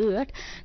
8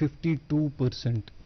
52%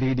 DD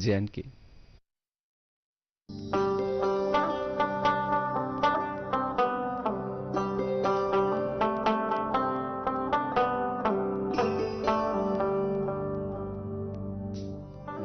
JNK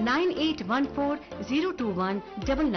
9814021991।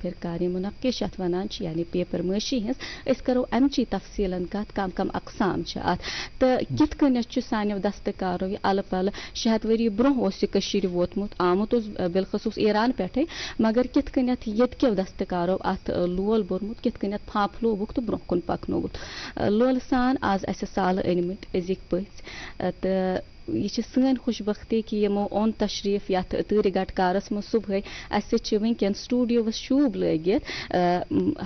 پھر کار منقش یتھ ونان چھ یعنی پیپر ماشی ہنس اس کرو امچی تفصیلن کت کم کم اقسام چھ ات تو کت کنیت چھ سانیو دستکارو یہ ال پل 6 ؤری برونٛہہ اوس یہ کشیر ووتمت آمت اوس بالخصوص ایران پٮ۪ٹھے مگر کت کنیت یتکیو دستکارو ات لول بورمت کت کنیت پھاپھلووُکھ تو برونٛہہ کن پکنووُکھ لول سان آز اسہ سال أنمٕتۍ أزِکۍ پٔژھۍ تہٕ یہ سن خوش بختی کہ یمو اون تشریف یتھ تۭرِ گٹکارس من صبح اس ونکین سٹوڈیوس شوب لگت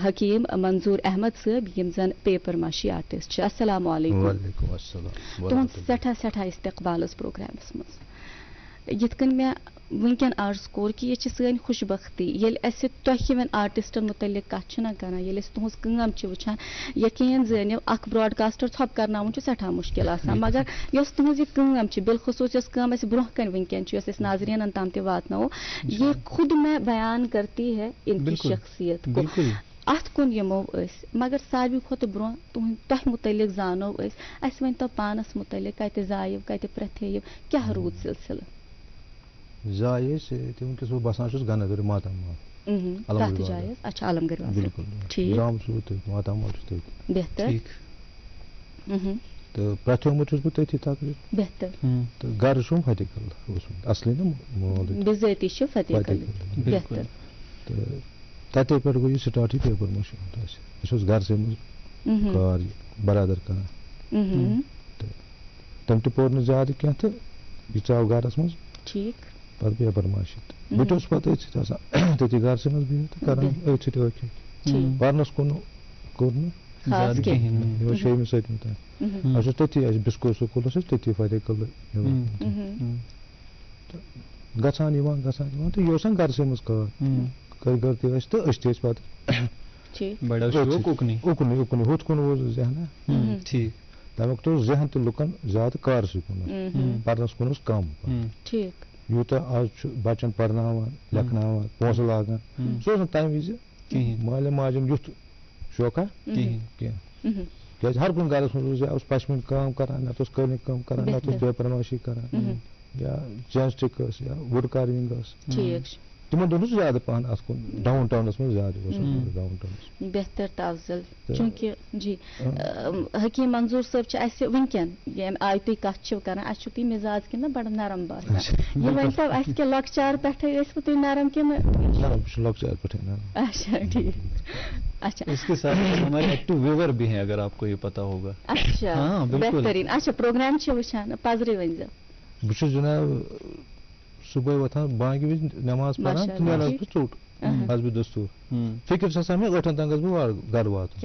حکیم منظور احمد صٲب یم زن پیپر ماشی آرٹسٹ السلام علیکم وعلیکم السلام تہد سٹھا استقبال پروگرامس مز یت کن میں ونکین عرض کور کہ یہ سن خوش بختی یل اس تہ ہن آرٹسٹن متعلق کت کران یل اس تہذ کام وچان یقین زٲنِو اکھ براڈکاسٹر ژھۄپ کرناوُن چھُ سٮ۪ٹھاہ مشکل آسان مگر یۄس تہذ یہ کٲم چھِ بالخصوص یۄس کٲم اسہِ برونٛہہ کَنہِ ونکین چھِ یۄس أسۍ ناظریٖنن تام تہِ واتناوو یہ خود میں بیان کرتی ہے ان کی شخصیت کو ات کن یمو مگر ساروی کھۄتہٕ برونٛہہ تۄہہِ متعلق زانو اسہِ ؤنۍتو پانس متعلق کتہِ زایِو کتہِ پرٛٮ۪تھییِو کیٛاہ روٗد سلسلہٕ جائے ونکس بہٕ بسان چھُس گنگر ماتامال کتھ جایہِ حظ اچھا علمگڑھ بالکل ٹھیٖک گام چھُس بہٕ تٔتھۍ ماتامال چھُس تٔتھۍ بہتر تہٕ پرٛٮ۪تھومُت چھُس بہٕ تٔتھی تقریٖباً بہتر تہٕ گرٕ چھُم فتح کدل اوسمُت اصلی نا مول بِذٲتی چھُ فتح قدل بہتر تہٕ تتے پٮ۪ٹھ گوٚو یہِ سٹاٹ یہِ پیپر ماشی ہُنٛد اَسہِ أسۍ اوس گرسٕے منٛز کار برادر کران تہٕ تٔمۍ تہِ پوٚر نہٕ زیادٕ کینٛہہ تہٕ یہِ ژاو گرس منٛز ٹھیٖک پتہٕ پیپر ماشی تہٕ بہٕ تہِ اوسُس پتہٕ أتھۍ سۭتۍ آسان تٔتی گرسٕے منٛز بِہِتھ تہٕ کران أتھۍ سۭتۍ أکۍ پرنس کُن کوٚر نہٕ یہِ اوس 6مہِ 7مہِ تام اَسہِ اوس تٔتھی اَسہِ بِسکو سکوٗل اوس اَسہِ تٔتھی فتح قدل تہٕ گژھان یِوان تہٕ یہِ اوس گرسٕے منٛز کار کر تہِ ٲسۍ تہٕ أسۍ تہِ ٲسۍ پتہٕ اُکنُے ہُتھ کُن اوس ذہنا تمیُک تہِ اوس ذہن تہِ لُکن زیادٕ کارسٕے کُن پرنس کُن اوس کم یوٗتاہ آز چھُ بچن پرناوان لیکھناوان پونٛسہٕ لاگان سُہ اوس نہٕ تمہِ وِزِ مالہِ ماجٮ۪ن یُتھ شوقا کینٛہہ کیازِ ہر کُنہِ گرس منٛز اوس یا اوس پشمیٖن کٲم کران نتہٕ اوس قٲلیٖن کٲم کران نتہٕ اوس پیپر ماشی کران یا جینسٹِک ٲس یا وُڈ کاروِنٛگ ٲس تمن دۄہن اوس زیادٕ پہن اتھ کُن ڈاوُن ٹاونس منٛز زیادٕ ڈاوُن ٹاونس بہتر تفضل چونکہ جی حکیم منظور صٲب چھِ اَسہِ ونکین ییٚمہِ آیہِ تُہۍ کتھ چھِو کران اَسہِ چھُ تُہۍ مِزاج کِنہٕ بڑٕ نرم باسان یہِ ؤنۍتو اَسہِ کہِ لۄکچار پٮ۪ٹھے ٲسوٕ تُہۍ نرم کِنہٕ بہٕ چھُس لۄکچار پٮ۪ٹھے نرم اچھا ٹھیک اچھا اس کے ساتھ ہمارے ایکٹیو ویور بھی ہیں اگر آپ کو یہ پتا ہوگا اچھا بہترین اچھا پروگرام چھِ وٕچھان پزرے ؤنۍزیو بہٕ چھُس جناب صبحٲے وۄتھان بانگہِ وِزِ نٮ۪ماز پران تہٕ نیران چھُس بہٕ ژوٚٹ حسبِ دستوٗر فِکر چھِ آسان مےٚ 8 تام گژھٕ بہٕ گرٕ واتُن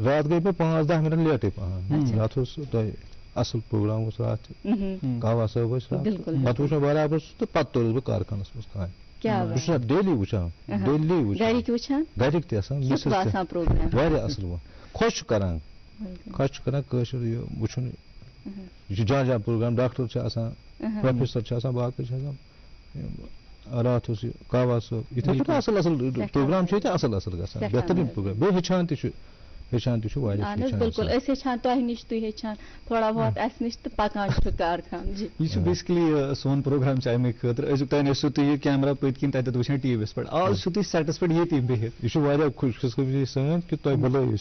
راتھ گٔے مےٚ 5-10 منٹ لیٹٕے پہن راتھ اوس تۄہہِ اصل پروگرام اوس راتھ تہِ کاوا صٲب ٲسۍ راتھ پتہٕ وٕچھ مےٚ برابر سُہ تہٕ پتہٕ توٚرُس بہٕ کارخانس منٛز کامہِ بہٕ چھُس ڈیلی وٕچھان گرِکۍ تہِ آسان واریاہ اصل خۄش چھُ کران کٲشُر یہِ وٕچھُن یہ جان جان پروگرام ڈاکٹر چھِ آسان پروفیسر چھِ آسان باقٕے چھِ آسان راتھ اوس یہِ کاوا صٲب یِتھے پٲٹھۍ اصل پروگرام چھِ ییٚتہِ اصل گژھان بہتریٖن پروگرام بیٚیہِ ہیٚچھان تہِ چھُ واریاہ بالکل أسۍ ہیٚچھان تۄہہِ نِش تُہۍ ہیٚچھان تھوڑا بہت اَسہِ نِش تہٕ پکان چھُ کارخان یہ چھُ بیسکلی سون پروگرام چھُ اَمے خٲطرٕ أزیُک تام ٲسِو تُہۍ یہِ کیمرا پٔتۍ کِنۍ تتٮ۪تھ وٕچھان ٹی وی یس پٮ۪ٹھ آز چھُو تُہۍ سیٹس پٮ۪ٹھ ییٚتی بِہِتھ یہِ چھُ واریاہ خوش قسمتی سٲنۍ کہِ تۄہہِ بُلٲیِو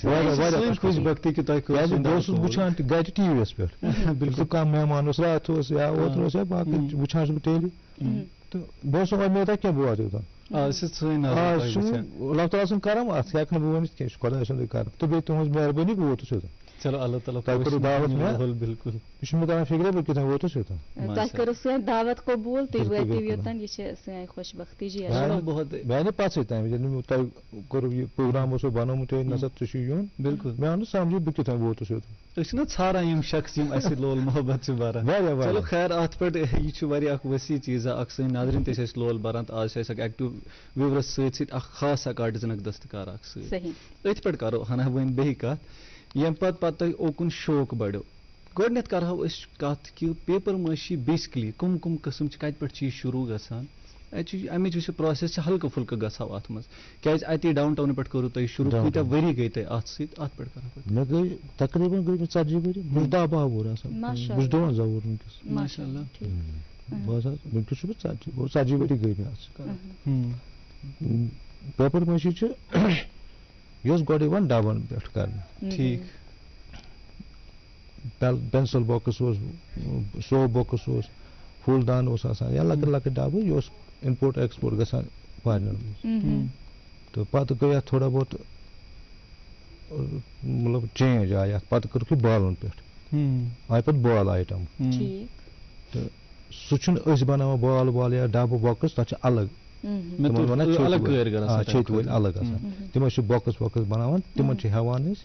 واریاہ خوش بختی کہِ تۄہہِ بہٕ اوسُس وٕچھان تہِ گرِ ٹی وی یس پٮ۪ٹھ بالکل کانٛہہ مہمان اوس راتھ اوس یا اوترٕ اوس یا باقٕے وٕچھان چھُس بہٕ ٹی وی تہٕ بہٕ اوسُس اُمیدا کینٛہہ بہٕ واتہٕ یوٚتن آز چھُ اللہ تعالیٰ سُنٛد کرم اتھ ہٮ۪کہٕ نہٕ بہٕ ؤنِتھ کینٛہہ یہِ چھُ خۄداے سُنٛدُے کرم تہٕ بیٚیہِ تُہٕنٛز مہربٲنی بہٕ ووتُس یوٚتن چلو اللہ تعالیٰ تۄہہِ کوٚروٕ دعوت مےٚ بالکل یہِ چھُ مےٚ تران فِکرے بہٕ کِتھۍ ووتُس یوٚتن تۄہہِ کٔرٕو سٲنۍ دعوت قبوٗل تُہۍ وٲتِو یوٚتن یہِ چھِ سٲنۍ خۄش بختی جی مےٚ آیہِ نہٕ پژھٕے تام ییٚلہِ نہٕ تۄہہِ کوٚروٕ یہِ پروگرام اوسوٕ بنومُت نسا ژٕ چھُ یُن بالکل مےٚ آو نہٕ سمجھی بہٕ کِتھ ووتُس یوٚتن أسۍ چھِنہ ژھاران یِم شخص یِم اَسہِ لول محبت چھِ بران چلو خیر اَتھ پٮ۪ٹھ یہِ چھُ واریاہ اکھ ؤسیع چیٖزا اکھ سٲنۍ ناظریٖن تہِ چھِ اَسہِ لول بران تہٕ آز چھِ اَسہِ اکھ ایکٹیو وِورس سۭتۍ سۭتۍ اکھ خاص اکھ آرٹِزن اکھ دستکار اکھ سۭتۍ أتھۍ پٮ۪ٹھ کرو ہنا وۄنۍ بیٚیہِ کتھ ییٚمہِ پتہٕ تۄہہِ اوکُن شوق بڑیو گۄڈٕنیتھ کرہو أسۍ کتھ کہِ پیپر مٲشی بیسکلی کم قٕسم چھِ کتہِ پٮ۪ٹھ چھِ یہِ شروٗع گژھان امِچ یُس یہِ پروسیس چھِ ہلکہٕ پھُلکہٕ گژھو اتھ منٛز کیازِ اتی ڈاوُن ٹاونہٕ پٮ۪ٹھ کوٚروٕ تۄہہِ شروٗع کۭتیاہ ؤری گٔے تۄہہِ اتھ سۭتۍ اتھ پٮ۪ٹھ کرو مےٚ گٔے تقریٖباً 40 ؤری مےٚ چھُ 10-12 وُہُر آسان بہٕ چھُس 52 وُہُر ؤنکیٚس ماشاء اللہ بہت ونکس چھُس بہٕ 40 ؤری گٔے مےٚ اَتھ کران پیپر مٲشی چھِ یہِ اوس گۄڈٕ یِوان ڈبن پٮ۪ٹھ کرنہٕ ٹھیک پینسل باکس اوس سوپ باکس اوس پھول دان اوس آسان یا لۄکٕٹۍ لۄکٕٹۍ ڈبہٕ یہِ اوس اِمپورٹ ایکسپورٹ گژھان فارنن منٛز تہٕ پتہٕ گٔے اَتھ تھوڑا بہت مطلب چینج آیہِ اَتھ پتہٕ کٔرٕکھ یہِ بالن پٮ۪ٹھ آیہِ پتہٕ بال آیٹم تہٕ سُہ چھُنہٕ أسۍ بناوان بال یا ڈبہٕ باکس تتھ چھِ الگ چھیٚتۍ وٲلۍ الگ آسان تِمن چھِ باکس واکس بناوان تِمن چھِ ہٮ۪وان أسۍ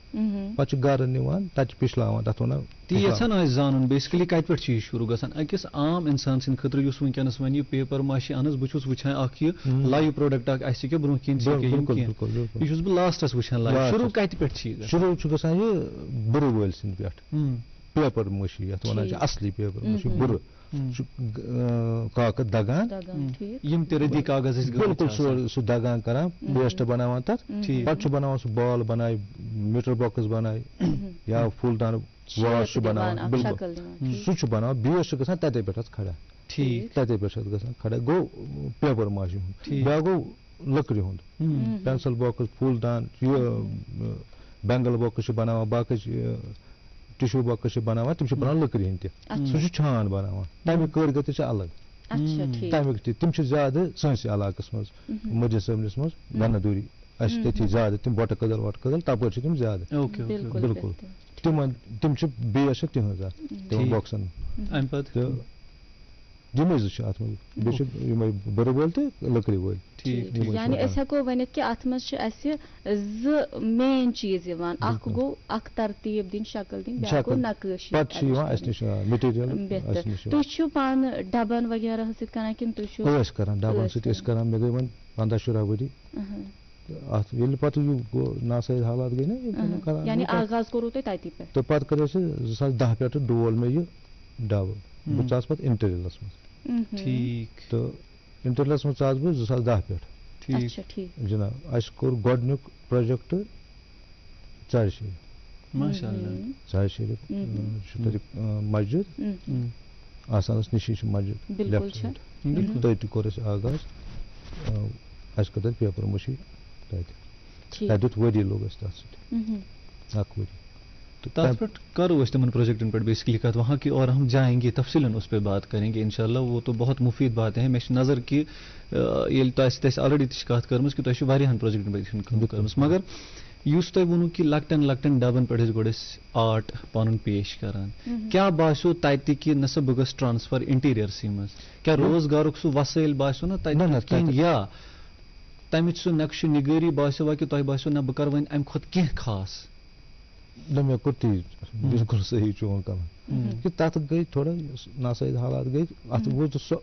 پتہٕ چھِ گرٕ نِوان تتہِ چھِ پِشلاوان تتھ وَنان تی یژھان ٲسۍ زانُن بیسکلی کتہِ پٮ۪ٹھ چھُ یہِ شروٗع گژھان أکِس عام اِنسان سٕنٛدِ خٲطرٕ یُس وٕنکیٚنس وۄنۍ یہِ پیپر ماشی اَنس بہٕ چھُس وٕچھان اکھ یہِ لایِو پروڈکٹ اکھ اَسہِ کیٛاہ برونٛہہ کِنۍ یہِ چھُس بہٕ لاسٹس وٕچھان لایِو شروٗع کتہِ پٮ۪ٹھ چھِ یہِ شروٗع چھُ گژھان یہِ بُرٕ وٲلۍ سٕنٛدِ پٮ۪ٹھ پیپر مٲشی یتھ وَنان چھِ اصلی پیپر مٲشی بُرٕ چھُ کاکد دگان یِم تہِ رٔدی کاغذ ٲسۍ بالکل سُہ دگان کران پیسٹ بناوان تتھ پتہٕ چھُ بناوان سُہ بال بنایہِ میٖٹر باکس بنایہِ یا پھول دان واش چھُ بناوان بالکل سُہ چھُ بناوان بیس چھُ گژھان تتے پٮ۪ٹھ حظ کھڑا تتے پٮ۪ٹھ چھُ گژھان کھڑا گوٚو پیپر ماشی ہُنٛد بیٛاکھ گوٚو لٔکرِ ہُنٛد پینسل باکس پھول دان یہِ بینگل باکس چھِ بناوان باقٕے ٹِشوٗ باکس چھِ بناوان تِم چھِ بناوان لٔکرِ ہٕنٛدۍ تہِ سُہ چھُ چھان بناوان تمیُک کٲرگر تہِ چھِ الگ تمیُک تہِ تِم چھِ زیادٕ سٲنسٕے علاقس منٛز مٔرجہِ صٲبنِس منٛز گنادوٗری اَسہِ تٔتھی زیادٕ تِم بۄٹہٕ کٔدٕل وۄٹہٕ کٔدٕل تپٲرۍ چھِ تِم زیادٕ بالکل تِم چھِ بیس چھِ تِہنٛز اَتھ تِمن بۄکسن تہٕ یِمے زٕ چھِ اَتھ منٛز بیٚیہِ چھِ یِمے بُرٕ وٲلۍ تہٕ لٔکرِ وٲلۍ یعنی أسۍ ہٮ۪کو ؤنِتھ کہِ اَتھ منٛز چھِ اَسہِ زٕ مین چیٖز یِوان اکھ گوٚو اکھ ترتیٖب دِنۍ شکل دِنۍ بیٛاکھ گوٚو نقٲشی پتہٕ چھِ یِوان اَسہِ نِش میٹیٖریل تُہۍ چھِو پانہٕ ڈبن وغیرہ سۭتۍ کران کِنہٕ تُہۍ چھِو ٲسۍ کران ڈبن سۭتۍ ٲسۍ کران مےٚ گٔے وۄنۍ 15-16 ؤری اَتھ ییٚلہِ پتہٕ یہِ گوٚو ناسٲیِد حالات گٔے نا یعنی آغاز کوٚروٕ تۄہہِ تتی پٮ۪ٹھ تہٕ پتہٕ کٔر اَسہِ 2010 پٮ۪ٹھٕ ڈول مےٚ یہِ ڈبہٕ بہٕ ژاس پتہٕ اِنٹیٖریلس منٛز تہٕ اِنٹیٖریلس منٛز ژاس بہٕ 2010 پٮ۪ٹھ جِناب اَسہِ کوٚر گۄڈٕنیُک پروجیکٹ ژرِ شریٖف چھُ تَتہِ مسجد آسانس نِشی چھِ مسجد لیفٹ سایڈ تٔتی کوٚر اَسہِ آغاز اَسہِ کٔر تَتہِ پیپر مٲشی تَتہِ دیُت ؤری لوٚگ اَسہِ تَتھ سۭتۍ اکھ ؤری تَتھ پٮ۪ٹھ کرو أسۍ تِمن پروجیکٹن پٮ۪ٹھ بیسکلی کتھ وہاں کی اور ہم جائیں گے تفصیلاً اس پہ بات کریں گے انشاءاللہ وہ تو بہت مفید بات ہے مےٚ چھِ نظر کہِ ییٚلہِ تۄہہِ سۭتۍ اَسہِ آلریڈی تہِ چھِ کتھ کٔرمٕژ کہِ تۄہہِ چھُ واریاہن پروجیکٹن پٮ۪ٹھ چھُنہٕ کٲم کٔرمٕژ مگر یُس تۄہہِ ووٚنوٕ کہِ لۄکٹٮ۪ن لۄکٹٮ۪ن ڈبن پٮ۪ٹھ ٲسۍ گۄڈٕ أسۍ آرٹ پنُن پیش کران کیٛاہ باسیو تتہِ کہِ نہ سا بہٕ گژھٕ ٹرانسفر انٹیٖریرسٕے منٛز کیٛاہ روزگارُک سُہ وسٲیل باسیو نہ تتہِ یا تمِچ سُہ نقشہٕ نِگٲری باسیوا کہِ تۄہہِ باسیو نہ بہٕ کرٕ وۄنۍ امہِ کھۄتہٕ کینٛہہ خاص نہ مےٚ کوٚر تی بالکل صحیح چون کران کہِ تتھ گٔے تھوڑا ناسٲیِد حالات گٔے اتھ ووت سۄ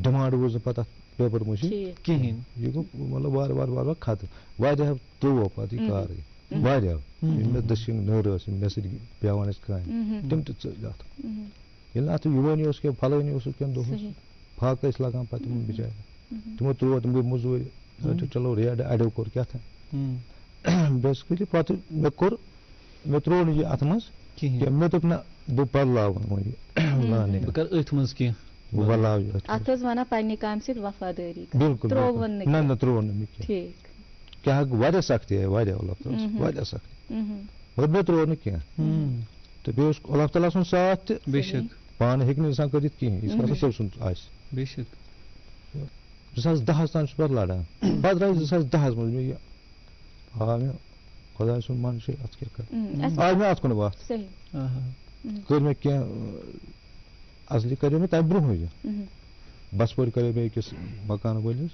ڈِمانڈ وٲژ نہٕ پتہٕ اتھ پیپر مٲشی کِہینۍ یہِ گوٚو مطلب وارٕ وارٕ ختم واریاہ ترٛوو پتہٕ یہِ کارٕے واریاہ یِم مےٚ دٔچھِنۍ نٔر ٲس یِم مےٚ سۭتۍ بیٚہوان ٲسۍ کامہِ تِم تہِ ژٔلۍ اتھ ییٚلہِ نہٕ اتھ یِوٲنی اوس کینٛہہ پھلٲنی اوسُکھ کینٛہہ دۄہس فاقہٕ ٲسۍ لگان پتہٕ تِمن بِچارٮ۪ن تِمو ترٛوو تِم گٔے موٚزوٗرِ چلو ریڈ اڑیو کوٚر کیٛاہ بیسکلی پتہٕ مےٚ ترٛوو نہٕ یہِ اتھ منٛز کینٛہہ مےٚ دوٚپ نہ بہٕ بدلاوَن وۄنۍ یہِ لانٕے بہٕ کرٕ أتھۍ منٛز کینٛہہ بہٕ بدلاو یہِ اتھ ٲس وَنان پننہِ کامہِ سۭتۍ وفادٲری بالکل نہ ترٛوو نہٕ مےٚ کینٛہہ کیٛاہ واریاہ سختی آیہِ واریاہ اللہ تعالیٰ واریاہ سختی مگر مےٚ ترٛوو نہٕ کینٛہہ تہٕ بیٚیہِ اوس اللہ تعالیٰ سُنٛد ساتھ تہِ بے شک پانہٕ ہیٚکہِ نہٕ اِنسان کٔرِتھ کِہینۍ یِژھ کال صٲب سُنٛد آسہِ بے شک 2010 تام چھُس پتہٕ لڑان پتہٕ درٛاے 2010 منٛز مےٚ یہِ آو مےٚ خۄداے سُنٛد منشے اتھ کیٛاہ کرٕ آے مےٚ اتھ کُن وتھ کٔر مےٚ کینٛہہ اصلی کریو مےٚ تمہِ برونٛہٕے یہِ بسپورِ کریو مےٚ أکِس مکان وٲلِس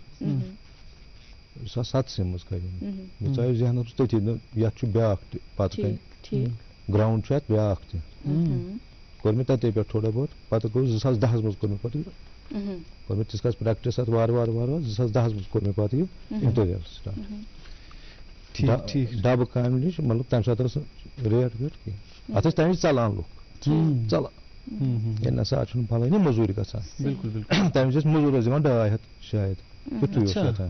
2017 منٛز کریو مےٚ ژاو ذہنس منٛز تٔتھی یتھ چھُ بیٛاکھ تہِ پتہٕ کَنہِ گراوُنٛڈ چھُ اتھ بیٛاکھ تہِ کوٚر مےٚ تتے پٮ۪ٹھ تھوڑا بہت پتہٕ گوٚو 2010 منٛز کوٚر مےٚ پتہٕ یہِ کوٚر مےٚ تِژھ کال پریکٹِس اتھ وارٕ وارٕ 2010 منٛز کوٚر مےٚ پتہٕ یہِ اِنٹیٖریَر سٹارٹ ڈبہٕ کامہِ نِش مطلب تمہِ ساتہٕ ٲس نہٕ ریٹ ویٹ کینٛہہ اتھ ٲسۍ تمہِ وِزِ ژلان لُکھ ژلان ہے نسا آز چھُنہٕ پھلٲنی موٚزوٗرۍ گژھان تمہِ وِزِ ٲسۍ موٚزوٗر ٲسۍ دِوان 200 شاید تیُتھُے اوس گژھان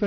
پہ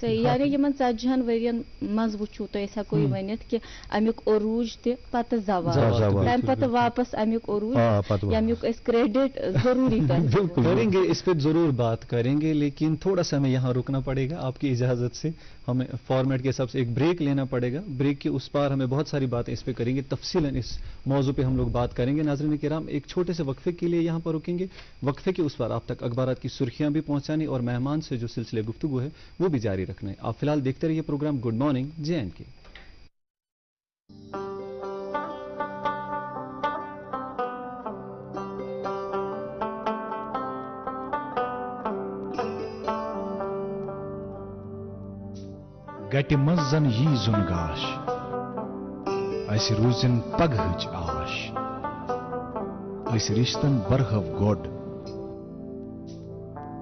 صحیح یعنی یمن 40 ؤرین منٛز وٕچھو تۄہہِ أسۍ ہٮ۪کو یہِ ؤنِتھ کہِ امیُک عروٗج تہِ پتہٕ زوال تمہِ پتہٕ واپس امیُک عروٗج ییٚمیُک أسۍ کریڈٹ ضروٗری کریں گے، اس پہ ضرور بات کریں گے، لیکن تھوڑا سا ہمیں یہاں رکنا پڑے گا آپ کی اجازت سے. ہمیں فارمیٹ کے حساب سے ایک بریک لینا پڑے گا. بریک کے اس پار ہمیں بہت ساری باتیں اس پہ کریں گے، تفصیلاً اس موضوع پہ ہم لوگ بات کریں گے. ناظرین کرام، ایک چھوٹے سے وقفے کے لیے یہاں پر رکیں گے. وقفے کے اس پار آپ تک اخبارات کی سرخیاں بھی پہنچانی اور مہمان سے جو سلسلے گفتگو ہے وہ بھی جاری رکھنا ہے. آپ فی الحال دیکھتے رہیے پروگرام گڈ مارننگ JNK. گٹہِ منٛز زن یی زُن گاش اَسہِ روٗزِن پگہٕچ آش أسۍ رِشتن برہو گۄڈ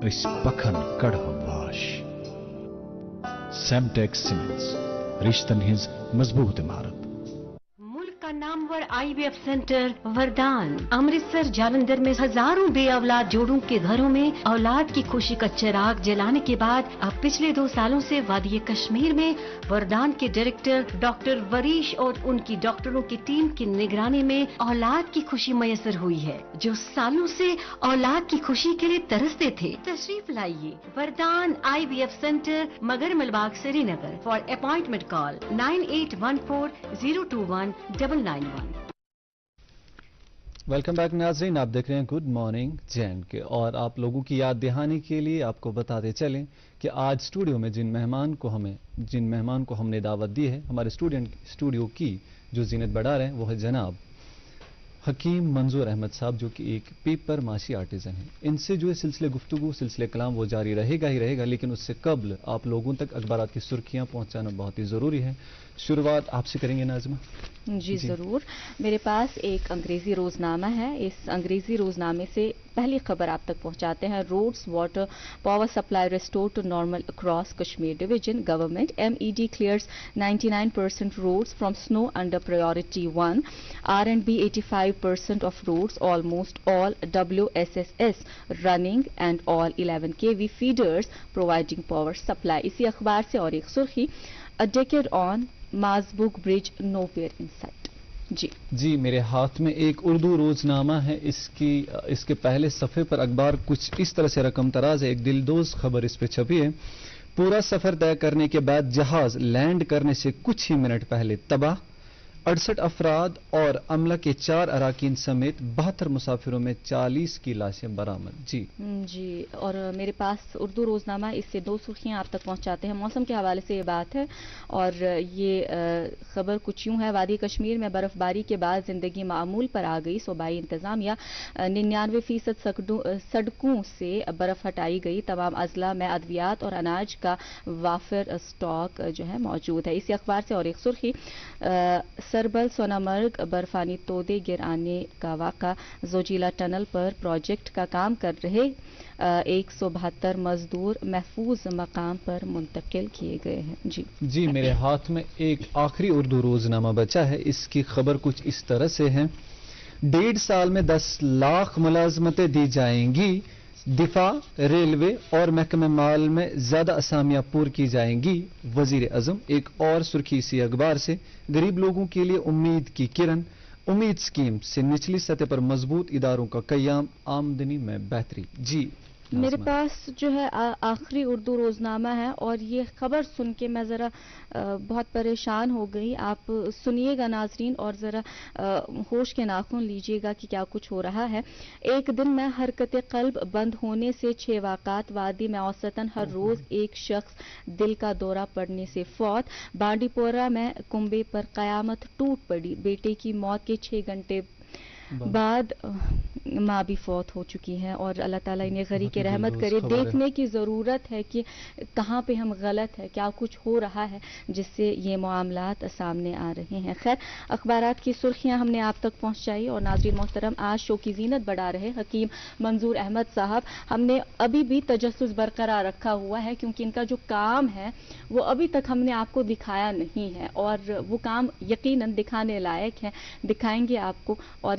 أسۍ پکھن کڑہو واش. سیمٹیکس سیمنٹس رشتن ہٕنٛز مضبوٗط عمارت. ملک کا نامور IVF سینٹر وردان امرتسر جالندھر میں ہزاروں بے اولاد جوڑوں کے گھروں میں اولاد کی خوشی کا چراغ جلانے کے بعد اب پچھلے 2 سالوں سے وادی کشمیر میں وردان کے ڈائریکٹر ڈاکٹر وریش اور ان کی ڈاکٹروں کی ٹیم کی نگرانی میں اولاد کی خوشی میسر ہوئی ہے. جو سالوں سے اولاد کی خوشی کے لیے ترستے تھے، تشریف لائیے وردان IVF سینٹر مگر ملباغ Srinagar. For appointment call 9814021991. Welcome back ناظرین، آپ دیکھ رہے ہیں گڈ مارننگ JNK. اور آپ لوگوں کی یاد دہانی کے لیے آپ کو بتاتے چلیں کہ آج اسٹوڈیو میں جن مہمان کو ہم نے دعوت دی ہے، ہمارے اسٹوڈیو کی جو زینت بڑھا رہے ہیں وہ ہے جناب حکیم منظور احمد صاحب، جو کہ ایک پیپر ماشی آرٹیزن ہیں. ان سے جو ہے سلسلے گفتگو، سلسلے کلام وہ جاری رہے گا، لیکن اس سے قبل آپ لوگوں تک اخبارات کی سرخیاں پہنچانا بہت ہی ضروری ہے. شروعات آپ سے کریں گے ناظمہ. جی ضرور. میرے پاس ایک انگریزی روزنامہ ہے. اس انگریزی روزنامے سے پہلی خبر آپ تک پہنچاتے ہیں. Roads water power supply restore to normal across Kashmir division. Government MED clears 99% roads from snow under priority 1. R&B 85% of roads, almost all WSSS running and all 11 kV feeders providing power supply. اسی اخبار سے اور ایک سرخی A decade on مازبوگ bridge nowhere in sight. جی میرے ہاتھ میں ایک اردو روزنامہ ہے. اس کے پہلے صفحے پر اخبار کچھ اس طرح سے رقم تراز ہے. ایک دلدوز خبر اس پہ چھپی ہے. پورا سفر طے کرنے کے بعد جہاز لینڈ کرنے سے کچھ ہی منٹ پہلے تباہ. 68 افراد اور عملہ کے 4 اراکین سمیت 72 مسافروں میں 40 کی لاشیں برآمد. جی اور میرے پاس اردو روزنامہ اس سے 2 سرخیاں آپ تک پہنچاتے ہیں. موسم کے حوالے سے یہ بات ہے اور یہ خبر کچھ یوں ہے. وادی کشمیر میں برف باری کے بعد زندگی معمول پر آ گئی. صوبائی انتظامیہ 99% سڑکوں سے برف ہٹائی گئی. تمام اضلاع میں ادویات اور اناج کا وافر اسٹاک جو ہے موجود ہے. اسی اخبار سے اور ایک سرخی سربل سونامرگ برفانی تودے گر آنے کا واقعہ. زوجیلا ٹنل پر پروجیکٹ کا کام کر رہے 172 مزدور محفوظ مقام پر منتقل کیے گئے ہیں. جی میرے ہاتھ میں ایک آخری اردو روزنامہ بچا ہے. اس کی خبر کچھ اس طرح سے ہے. 1.5 سال میں 10 لاکھ ملازمتیں دی جائیں گی. دفاع، ریلوے اور محکمہ مال میں زیادہ اسامیاں پور کی جائیں گی. وزیر اعظم. ایک اور سرخی اسی اخبار سے. غریب لوگوں کے لیے امید کی کرن. امید اسکیم سے نچلی سطح پر مضبوط اداروں کا قیام. آمدنی میں بہتری. جی میرے پاس جو ہے آخری اردو روزنامہ ہے اور یہ خبر سن کے میں ذرا بہت پریشان ہو گئی. آپ سنیے گا ناظرین اور ذرا ہوش کے ناخن لیجیے گا کہ کیا کچھ ہو رہا ہے. ایک دن میں حرکت قلب بند ہونے سے 6 واقعات. وادی میں اوسطاً ہر روز ایک شخص دل کا دورہ پڑنے سے فوت. بانڈی پورہ میں کنبے پر قیامت ٹوٹ پڑی. بیٹے کی موت کے 6 گھنٹے بعد ماں بھی فوت ہو چکی ہیں اور اللہ تعالیٰ انہیں غریق رحمت کرے. دیکھنے کی ضرورت ہے کہ کہاں پہ ہم غلط ہے، کیا کچھ ہو رہا ہے جس سے یہ معاملات سامنے آ رہے ہیں. خیر اخبارات کی سرخیاں ہم نے آپ تک پہنچائی. اور ناظرین محترم، آج شو کی زینت بڑھا رہے حکیم منظور احمد صاحب. ہم نے ابھی بھی تجسس برقرار رکھا ہوا ہے کیونکہ ان کا جو کام ہے وہ ابھی تک ہم نے آپ کو دکھایا نہیں ہے اور وہ کام یقیناً دکھانے لائق ہے. دکھائیں گے آپ کو اور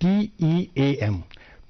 TEAM,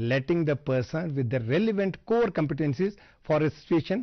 letting the person with the relevant core competencies for a situation,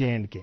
J&K।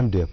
MDF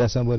December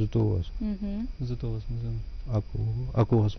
21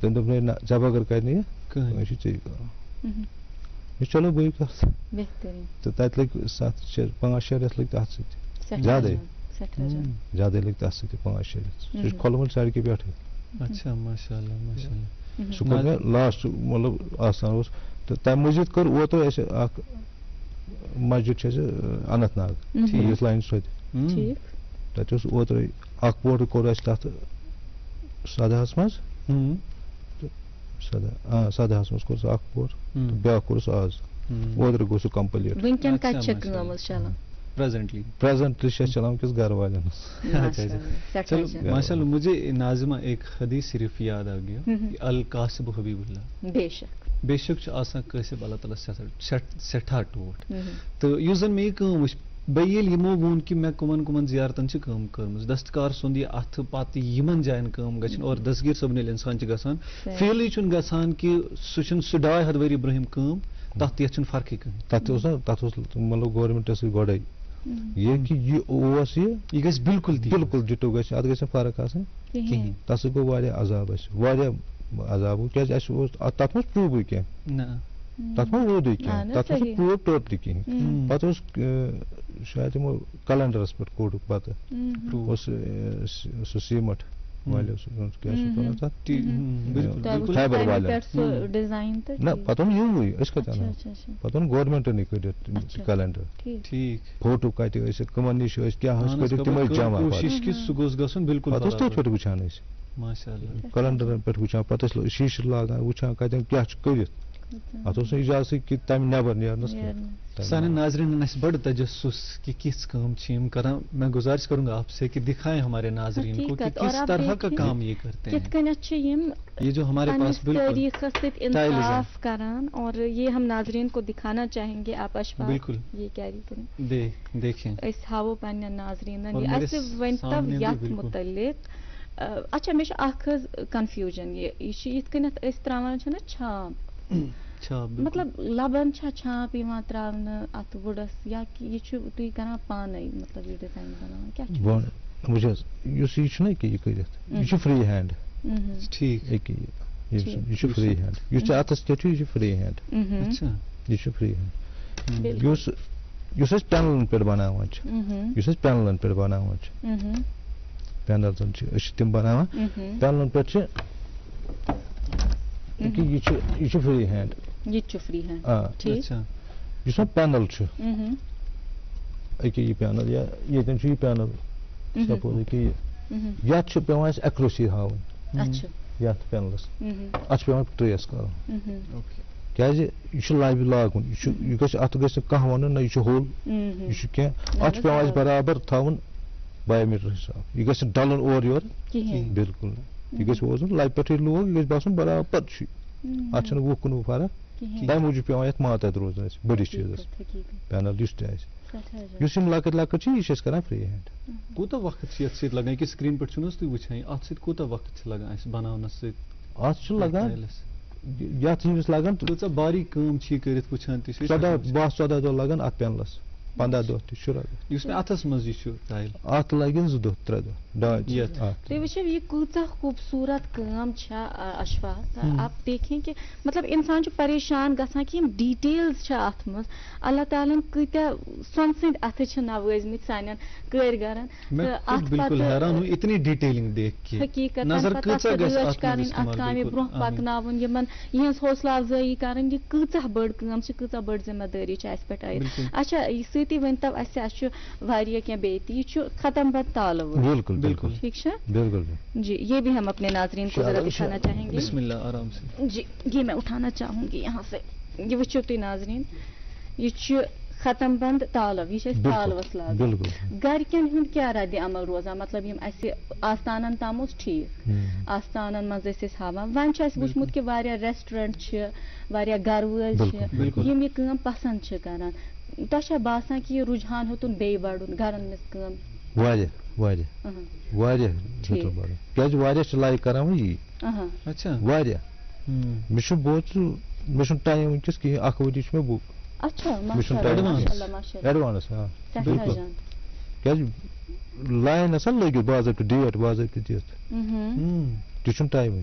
تم دوٚپ ژےٚ بغٲر کَرِ نہٕ یہِ کٕہٕنۍ چھُ ژےٚ یہِ چلو بٕے کَتھ بہترین تہٕ تَتہِ لٔگۍ 5-6 رٮ۪تھ لٔگۍ تَتھ سۭتۍ زیادَے لٔگۍ تَتھ سۭتۍ 5-6 رٮ۪تھ سُہ چھُ کھوٚلمُت سڑکہِ پٮ۪ٹھٕے اچھا ماشاء اللہ سُہ کوٚر مےٚ لاسٹ مطلب آسان اوس تہٕ تَمہِ مٔزیٖد کوٚر اوترٕ اَسہِ اکھ مسجد چھِ اَسہِ اننت ناگ یُس لاینہِ سۭتۍ تَتہِ اوس اوترَے اکھ پوٹر کوٚر اَسہِ تَتھ 17 منٛز تہٕ 17 منٛز کوٚر سُہ اکھ پوٹر تہٕ بیٛاکھ کوٚرُس آز اوترٕ گوٚو سُہ کمپلیٖٹ ونکٮ۪ن کتہِ چھِ کٲم حظ چلان پریزنٹلی چھِ اَسہِ چلان وٕنکٮ۪س گھر والٮ۪ن چلو ماشاء اللہ مجھے ناظمہ ایک حدیث شریف یاد آ گیا القاسب حبیب اللہ بے شک چھُ آسان قٲسِب اللہ تعالیٰ سٮ۪ٹھاہ ٹوٹھ تہٕ یُس زن مےٚ یہِ کٲم وٕچھ بیٚیہِ ییٚلہِ یِمو ووٚن کہِ مےٚ کٕمن زیارتن چھِ کٲم کٔرمٕژ دستکار سُنٛد یہِ اَتھٕ پتہٕ یِمن جاین کٲم گژھِنۍ اور دستگیٖر صٲبن ییٚلہِ اِنسان چھِ گژھان فیٖلٕے چھُنہٕ گژھان کہِ سُہ چھُنہٕ سُہ 200 ؤری برٛونٛہِم کٲم تتھ تہِ یتھ چھُنہٕ فرقٕے کٕہٕنۍ تَتھ اوس مطلب گورمنٹس سۭتۍ گۄڈَے یہِ کہِ یہِ اوس یہِ گژھِ بِلکُل ڈِٹو گژھِ اَتھ گژھِ نہٕ فرق آسٕنۍ کِہیٖنۍ تَتھ سۭتۍ گوٚو واریاہ عذاب اَسہِ واریاہ عذاب گوٚو کیٛازِ اَسہِ اوس تَتھ منٛز پرٛوٗفٕے کینٛہہ نہ تَتھ منٛز روٗدٕے کینٛہہ تَتھ منٛز پرٛوٗف ٹوٹلی کِہیٖنۍ پَتہٕ اوس شاید یِمو کلنڈرس پٮ۪ٹھ کوٚڑُکھ پَتہٕ اوس سُہ سیٖمَٹھ والیو کیٛاہ چھِ وَنان تَتھ فایبر والٮ۪ن نہ پَتہٕ اوٚن یِموٕے أسۍ کَتہِ اَنو پَتہٕ اوٚن گورمنٹنٕے کٔڑِتھ کلنڈر فوٹو کَتہِ ٲسۍ کٕمن نِش ٲسۍ کیٛاہ ٲسۍ کٔڑِتھ تِم ٲسۍ جمع پَتہٕ ٲسۍ تٔتھۍ پٮ۪ٹھ وٕچھان أسۍ کلنڈرن پٮ۪ٹھ وٕچھان پَتہٕ ٲسۍ شیٖشہٕ لاگان وٕچھان کَتٮ۪ن کیٛاہ چھُ کٔرِتھ اَتھ اوس نہٕ اِجازتٕے کہِ تَمہِ نٮ۪بر نیرنس سانٮ۪ن ناظریٖنن آسہِ بڑٕ تجسس کہ کِژھ کٲم چھِ یِم کران میں گزارش کروں گا آپ سے کہ دکھائیں ہمارے ناظرین کو کہ کس طرح کا کام یہ کرتے ہیں یہ جو ہمارے پاس تاریخ انصاف کران اور یہ ہم ناظرین کو دکھانا چاہیں گے آپ اشفاق بالکل یہ کیری کریں دیکھیں اس ہاو پنن ناظرینن اس ونتو یتھ متعلق اچھا مے اکھ کنفیوژن یہ یت کنت اس تراوان چھ نا چھاپ مطلب لبن چھاپ یوان تراونہٕ اتھ وُڈس یا یہ تُہۍ کران پانے مطلب یہ ڈیزائن بناوان کیٛاہ وٕچھ حظ یُس یہِ چھُنہ یہِ کٔرِتھ یہِ چھُ فرٛی ہینڈ ٹھیٖک یہِ چھُ فرٛی ہینڈ یُس ژےٚ اَتھس کیٛاہ چھُ یہِ چھُ فرٛی ہینڈ یہِ چھُ فرٛی ہینڈ یُس أسۍ پینلن پٮ۪ٹھ بناوان چھِ یُس أسۍ پینلن پٮ۪ٹھ بناوان چھِ پینل زن چھِ أسۍ چھِ تِم بناوان پینلن پٮ۪ٹھ چھِ یہِ چھُ فرٛی ہینڈ یُس وۄنۍ پینل چھُ أکیاہ یہِ پینل یا ییٚتٮ۪ن چھُ یہِ پینل سپوز أکیاہ یہِ یتھ چھُ پیٚوان اَسہِ ایکوریسی ہاوٕنۍ یتھ پینلس اتھ چھُ پیٚوان ٹریس کرُن کیٛازِ یہِ چھُ لبہِ لاگُن یہِ گژھِ اتھ گژھِ نہٕ کانٛہہ ونُن نہ یہِ چھُ ہوٚل یہِ چھُ کینٛہہ اتھ چھُ پیٚوان اَسہِ برابر تھاوُن بایومیٖٹر حِساب یہِ گژھِ نہٕ ڈلُن اورٕ یورٕ بِلکُل نہٕ یہِ گژھِ روزُن لبہِ پٮ۪ٹھٕے لوگ یہِ گژھِ باسُن برابر چھُ اتھ چھُنہٕ 20-15 فرق تمہِ موٗجوٗب پیٚوان یتھ ماتحت روزُن اَسہِ بٔڑِس چیٖزس پینل یُس تہِ آسہِ یُس یِم لۄکٕٹۍ لۄکٕٹۍ چھِ یہِ چھِ أسۍ کران فرٛی ہینڈ کوٗتاہ وقت چھُ یتھ سۭتۍ لگان أکِس سکریٖن پٮ۪ٹھ چھُنہٕ حظ تُہۍ وٕچھان اتھ سۭتۍ کوٗتاہ وقت چھُ لگان اَسہِ بناونس سۭتۍ اتھ چھُ لگان یتھ ییٚمِس لگان کۭژاہ باریٖک کٲم چھِ یہِ کٔرِتھ وٕچھان تہِ چھِ 12-14 دۄہ لگان اتھ پینلس 15 دۄہ تہِ 16 دۄہ یُس مےٚ اتھس منٛز یہِ چھُ ٹایل اتھ لگن 2 دۄہ 3 دۄہ تُہۍ وٕچھِو یہِ کۭژاہ خوٗبصوٗرت کٲم چھےٚ اشفاق آپ دیکھیں کہ مطلب انسان چھُ پریشان گژھان کہ یِم ڈیٹیلز چھِ اتھ منٛز اللہ تعالیٰ ہن کۭتیاہ سۄنہٕ سٕنٛدۍ اَتھٕ چھِ نوٲزمٕتۍ سانٮ۪ن کٲرۍگرن حقیٖقت رٲچھ کَرٕنۍ اتھ کامہِ برونٛہہ پکناوُن یِمن یِہنٛز حوصلہٕ افزٲیی کَرٕنۍ یہِ کۭژاہ بٔڑ کٲم چھِ کۭژاہ بٔڑ ذمہٕ دٲری چھِ اَسہِ پٮ۪ٹھ عٲید اچھا سۭتی ؤنۍتو اَسہِ چھُ واریاہ کینٛہہ بیٚیہِ تہِ یہِ چھُ ختم بند تالہٕ بالکل ٹھیک چھا جی یہ بھی ہم اپنے ناظرین کو ذرا دکھانا چاہیں گے بسم اللہ آرام سے جی یہ میں اٹھانا چاہوں گی یہاں سے یہ وٕچھِو تُہۍ ناظریٖن یہِ چھُ ختم بند تالو یہِ چھِ أسۍ تالوَس لاگان گرِکٮ۪ن ہُنٛد کیٛاہ رد عمل روزان مطلب یِم اَسہِ آستانن تام اوس ٹھیٖک آستانن منٛز ٲسۍ أسۍ ہاوان وۄنۍ چھُ اَسہِ وٕچھمُت کہِ واریاہ ریسٹورنٹ چھِ واریاہ گرٕ وٲلۍ چھِ یِم یہِ کٲم پسنٛد چھِ کران تۄہہِ چھا باسان کہِ یہِ رُجحان ہیوٚتُن بیٚیہِ بڑُن گرن منٛز کٲم واریاہ کیٛازِ واریاہ چھِ لایک کران وۄنۍ یی واریاہ مےٚ چھُ مےٚ چھُنہٕ ٹایم وٕنکیٚس کِہیٖنۍ 1 ؤری چھُ مےٚ بُک ایڈوانس بالکل کیٛازِ لاین ہسا لٲگِتھ باضٲبطہٕ ڈیٹ باضٲبطہٕ دِتھ تہِ چھُنہٕ ٹایمٕے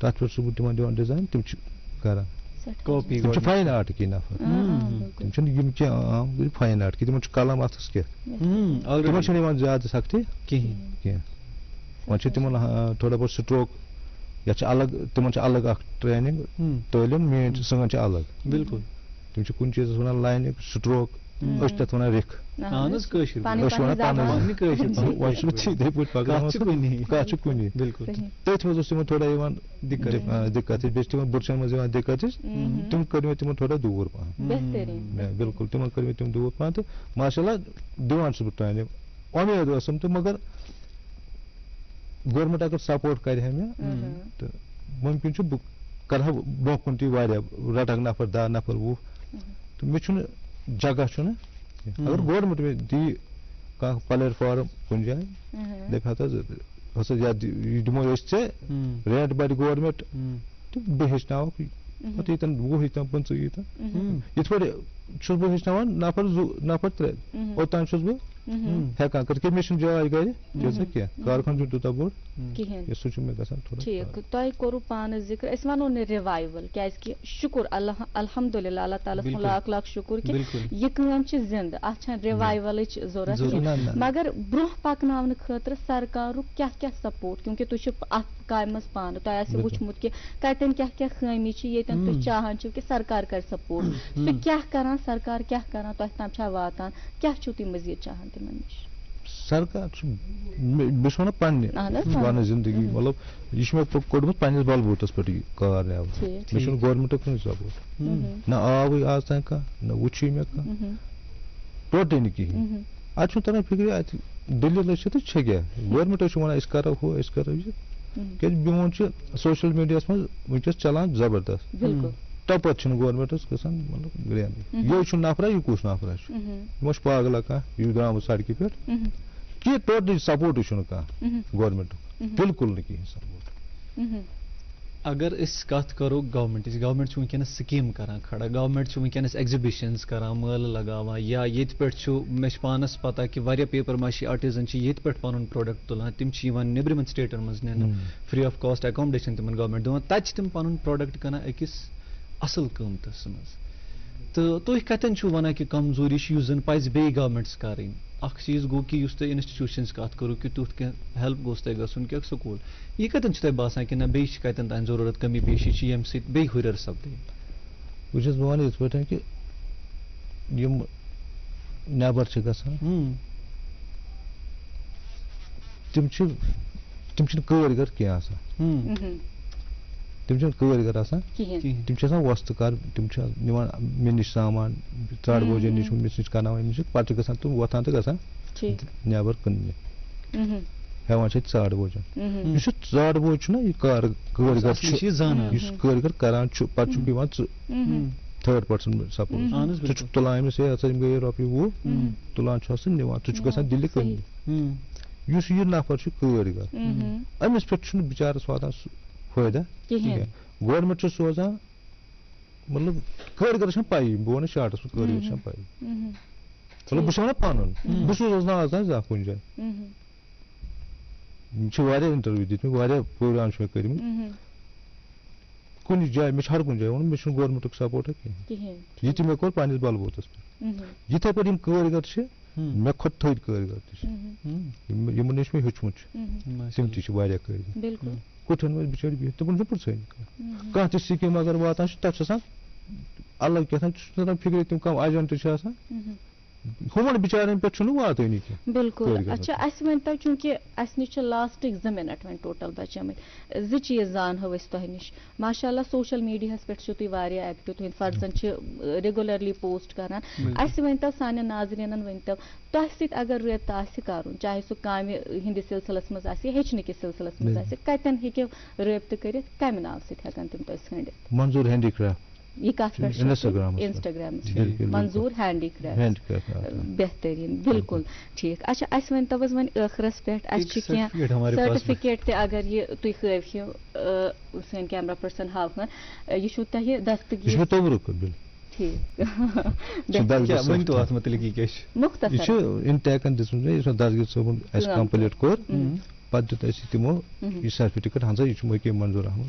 تَتھ پٮ۪ٹھ چھُس بہٕ تِمن دِوان ڈِزاین تِم چھِ کران کاپی تِم چھِ فاین آرٹ کی نفر تِم چھِنہٕ یِم کینٛہہ عام فاین آرٹ کی تِمن چھُ قلم اَتھس کیٚنٛہہ تِمن چھِنہٕ یِوان زیادٕ سختی کینٛہہ وۄنۍ چھِ تِمن تھوڑا بہت سٹروک یتھ چھِ الگ تِمن چھِ الگ اکھ ٹریننگ تعلیٖم میٲنۍ چھِ سٲنۍ چھِ الگ بالکل تِم چھِ کُنہِ چیٖزس ونان لاینِنگ سٹروک أسۍ چھِ تتھ ونان رِکھ اہن حظ کٲشِر أسۍ چھِ ونان پنٕنۍ کٲشِر وۄنۍ چھُ یِتھٕے پٲٹھۍ پکناوان کتھ چھِ کُنی بالکل تٔتھۍ منٛز اوس تِمن تھوڑا یِوان دِقت ہِش بیٚیہِ چھِ تِمن بُرشن منٛز یِوان دِقت ہِش تِم کٔرۍ مےٚ تِمن تھوڑا دوٗر پہن بالکل تِمن کٔرۍ مےٚ تِم دوٗر پہن تہٕ ماشاء اللہ دِوان چھُس بہٕ ٹرینِنگ اُمید ٲسٕم تہٕ مگر گورمنٹ اگر سپورٹ کرِ ہا مےٚ تہٕ مُمکِن چھُ بہٕ کرٕ ہا برونٛہہ کُن تہِ واریاہ رٹکھ نفر 10 نفر 20 تہٕ مےٚ چھُنہٕ جگہ چھُنہٕ اگر گورمنٹ مےٚ دی کانٛہہ پلیٹ فارم کُنہِ جایہِ دپہِ ہتہٕ حظ یہِ دِمو أسۍ ژےٚ ریٹ بڑِ گورمنٹ تہٕ بہٕ ہیٚچھناوکھ پتہٕ ییٖتن 20 ییٖتن 15 ییٖتن یِتھ پٲٹھۍ چھُس بہٕ ہیٚچھناوان نفر 2 نفر 3 اوٚتام چھُس بہٕ ہٮ۪کان کٔرِتھ کہِ مےٚ چھُنہٕ جاے گرِ تیٖژاہ کینٛہہ کارخان چھُنہٕ تیوٗتاہ بوٚڑ کِہیٖنۍ سُہ چھُ مےٚ گژھان تھوڑا ٹھیٖک تۄہہِ کوٚروٕ پانہٕ ذِکر أسۍ وَنو نہٕ رِوایول کیازکہِ شُکُر الحمدُاللہ اللہ تعالیٰ سُنٛد لاکھ لاکھ شُکُر کہِ یہِ کٲم چھِ زِندٕ اَتھ چھَنہٕ رِوایولٕچ ضوٚرتھ کینٛہہ مگر برونٛہہ پکناونہٕ خٲطرٕ سرکارُک کیاہ کیاہ سپورٹ کیونکہِ تُہۍ چھِو اَتھ کامہِ منٛز پانہٕ تۄہہِ آسہِ وٕچھمُت کہِ کتٮ۪ن کیاہ کیاہ خٲمی چھِ ییٚتٮ۪ن تُہۍ چاہان چھِو کہِ سرکار کرِ سپورٹ سُہ کیاہ کران سرکار کیاہ کران تۄہہِ تام چھا واتان کیاہ چھِو تُہۍ مٔزیٖد چاہان تِمن نِش سرکار چھُ بہٕ چھُس ونان پننہِ زندگی مطلب یہِ چھُ مےٚ کوٚڑمُت پننِس بلبوٗتس پٮ۪ٹھ یہِ کار نیبر مےٚ چھُنہٕ گورمنٹُک کٕہٕنۍ سپورٹ نہ آوٕے آز تام کانٛہہ نہ وٕچھٕے مےٚ کانٛہہ ٹوٹلی نہٕ کِہینۍ اتہِ چھُنہٕ تران فِکرِ اتہِ دٔلیٖل چھِ تہٕ چھِ کیاہ گورمنٹ چھُ ونان أسۍ کرو ہُہ أسۍ کرو یہِ کیازِ میون چھُ سوشل میڈیاہس منٛز ؤنکیٚس چلان زبردست تپٲرۍ چھُنہٕ گورمنٹس گژھان مطلب گرینٕے یہِ چھُ نفرا یہِ کُس نفرا چھُ یِمو چھُ پاگلا کانٛہہ یہِ درٛامُت سڑکہِ پٮ۪ٹھ کہِ ٹوٹلی سپورٹٕے چھُنہٕ کانٛہہ گورمنٹُک بالکل نہٕ کِہینۍ سپورٹ اگر أسۍ کتھ کرو گورمنٹٕچ گورمنٹ چھُ ونکیٚنس سکیٖم کران کھڑا گورمنٹ چھُ ونکیٚنس ایگزِبِشنز کران مٲلہٕ لگاوان یا ییٚتہِ پٮ۪ٹھ چھُ مےٚ چھُ پانس پتہ کہِ واریاہ پیپر ماشی آرٹِزن چھِ ییٚتہِ پٮ۪ٹھ پنُن پروڈکٹ تُلان تِم چھِ یِوان نیبرِمن سٹیٹن منٛز نِنہٕ فری آف کاسٹ ایکامڈیشن تِمن گورمنٹ دِوان تتہِ چھِ تِم پنُن پروڈکٹ کٕنان أکِس اصل قۭمتس منٛز تہٕ تُہۍ کتٮ۪ن چھِو ونان کہِ کمزوری چھِ یُس زن پزِ بیٚیہِ گورمنٹس کرٕنۍ اکھ چیٖز گوٚو کہِ یُس تۄہہِ انسٹِچوٗشنٕچ کتھ کٔرو کہِ تیُتھ کینٛہہ ہیلپ گوٚژھ تۄہہِ گژھُن کینٛہہ سکوٗل یہِ کتٮ۪ن چھُ تۄہہِ باسان کہِ نہ بیٚیہِ چھِ کتٮ۪ن تانۍ ضروٗرت کمی پیشی چھِ ییٚمہِ سۭتۍ بیٚیہِ ہُرٮ۪ر سپدِ بہٕ چھُس بہٕ ونان یِتھ پٲٹھۍ کہِ یِم نیبر چھِ گژھان تِم چھِنہٕ کٲرۍ گر کینٛہہ آسان تِم چھِنہٕ کٲرۍ گر آسان تِم چھِ آسان وۄستہٕ کار تِم چھِ نِوان مےٚ نِش سامان ژرٛاڑ بوجن نِش مےٚ نِش کرناوان أمِس سۭتۍ پتہٕ چھِ گژھان تِم وۄتھان تہٕ گژھان نیبر کٕننہِ ہیوان چھِ ژرٛاڑ بوجن یُس یہِ ژرٛاڑ بوج چھُنہ یہِ کٲرۍ گر چھُ یُس کٲرۍ گر کران چھُ پتہٕ چھُکھ دِوان ژٕ تھٲڑ پٔرسن سپورٹ ژٕ چھُکھ تُلان أمِس ہے ہسا یِم گٔیے رۄپیہِ 20 تُلان چھُ سُہ نِوان ژٕ چھُکھ گژھان دِلہِ کٕننہِ یُس یہِ نفر چھُ کٲرۍ گر أمِس پٮ۪ٹھ چھُنہٕ بِچارس واتان سُہ فٲیدٕ کینٛہہ گورمنٹ چھُ سوزان مطلب کٲرۍ گرس چھنہٕ پیی بہٕ ونہٕ شاٹس منٛز کٲرۍ گر چھنہٕ پیی مطلب بہٕ چھُس ونان پنُن بہٕ سوزس نہٕ آز تام زانٛہہ کُنہِ جایہِ مےٚ چھِ واریاہ انٹرویو دِتمٕتۍ واریاہ پروگرام چھِ مےٚ کٔرمٕتۍ کُنہِ جایہِ مےٚ چھُ ہر کُنہِ جایہِ ووٚنمُت مےٚ چھُنہٕ گورمنٹُک سپورٹا کِہینۍ یہِ تہِ مےٚ کوٚر پننِس بلبوٗتس پٮ۪ٹھ یِتھے پٲٹھۍ یِم کٲرۍ گر چھِ مےٚ کھۄتہٕ تھٔدۍ کٲرۍ گر تہِ چھِ یِمن نِش مےٚ ہیوٚچھمُت چھُ تِم تہِ چھِ واریاہ کٲرۍ گر کُٹھٮ۪ن منٛز بِچٲرۍ بِہِتھ تِمن چھُنہٕ پٕرژھٲنی کانٛہہ تہِ سِکیٖم اگر واتان چھِ تتھ چھُ آسان الگ کیٛاہتام چھُ آسان فِکرِ تِم کم ایجنٹ چھِ آسان ہُمن بِچارٮ۪ن پٮ۪ٹھ چھُنہٕ واتٲنی کینٛہہ بالکل اچھا اَسہِ ؤنۍتو چوٗنٛکہِ اَسہِ نِش چھِ لاسٹٕکۍ 2 مِنٹ وۄنۍ ٹوٹل بچیمٕتۍ 2 چیٖز زانہو أسۍ تۄہہِ نِش ماشاء اللہ سوشل میڈیاہس پٮ۪ٹھ چھِو تُہۍ واریاہ ایکٹِو تُہٕنٛدۍ فرزن چھِ ریگولرلی پوسٹ کران اَسہِ ؤنۍتو سانٮ۪ن ناظریٖنن ؤنۍتو تۄہہِ سۭتۍ اگر رٲبطہٕ آسہِ کرُن چاہے سُہ کامہِ ہِنٛدِس سلسلس منٛز آسہِ ہیٚچھنہٕ کِس سلسلس منٛز آسہِ کتٮ۪ن ہیٚکِو رٲبطہٕ کٔرِتھ کمہِ ناو سۭتۍ ہٮ۪کن تِم تۄہہِ ژھٲنٛڈِتھ منظوٗر ہینڈی کرافٹ یہ کتھ پٮ۪ٹھ انسٹاگرامس منظوٗر ہینڈی کرافٹ بہتریٖن بالکل ٹھیٖک اچھا اَسہِ ؤنۍتو حظ وۄنۍ ٲخرس پٮ۪ٹھ اَسہِ چھِ کینٛہہ سرٹِفِکیٹ تہِ اگر یہِ تُہۍ ہٲوہِو سٲنۍ کیمرا پٔرسن ہاوہن یہِ چھُو تۄہہِ دستگیٖر مُختصر یہِ چھُ اِنٹیکن دِژمٕژ مےٚ یُس دستگیٖر صٲبُن اَسہِ کمپلیٖٹ کوٚر پتہٕ دیُت اَسہِ تِمو یہِ سرٹِفِکیٹ ہنٛزا یہِ چھُ مٔکی منظوٗر احمد